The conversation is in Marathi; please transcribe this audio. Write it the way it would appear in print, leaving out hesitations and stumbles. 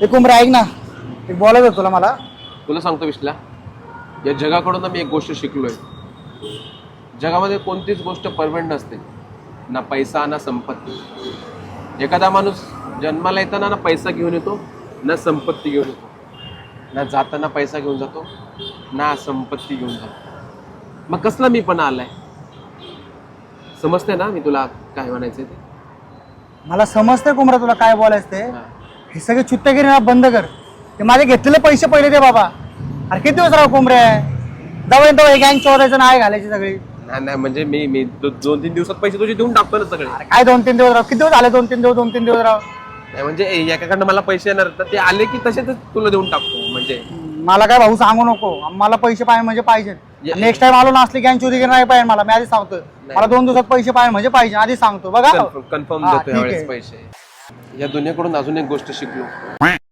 एक उमरा ऐक ना, एक बोलायचं होतं तुला मला. तुला सांगतो विश्ला, या जगाकडून मी एक गोष्ट शिकलोय. जगामध्ये कोणतीच गोष्ट परमनंट नसते, ना पैसा ना संपत्ती. एखादा माणूस जन्माला येताना ना पैसा घेऊन येतो, ना संपत्ती घेऊन येतो, ना जाताना पैसा घेऊन जातो, ना संपत्ती घेऊन जातो. मग कसला मी पण आलाय? समजते ना मी तुला काय म्हणायचंय ते? मला समजतंय कुमरा तुला काय बोलायचं ते. हा. हे सगळे चुत्तेगिरी ना बंद कर. ते माझे घेतलेले पैसे पहिले दे बाबा. अरे किती दिवस राव कोंबरे दवा हे गँग चोरायचं नाही घालायची सगळी. नाही म्हणजे मी 2-3 दिवसात पैसे तुझे देऊन टाकतो ना सगळे. अरे काय 2-3 दिवस राव, किती दिवस झाले 2-3 दिवस राव. नाही म्हणजे एकाकडनं मला पैसे येणार तर ते आले की तसेच तुला देऊन टाकतो. म्हणजे मला काय भाऊ सांगू नको, मला पैसे पाहिजे म्हणजे पाहिजे. नेक्स्ट टाइम आलो ना असली गँग चोरी नाही पाहिजे मला. मी आधी सांगतो मला 2 दिवसात पैसे पाहिजे म्हणजे पाहिजे, आधी सांगतो बघा. कन्फर्म हा, देतो ठीक यावेळेस आहे. पैसे. या दुनियेकडून अजून एक गोष्ट शिकलो.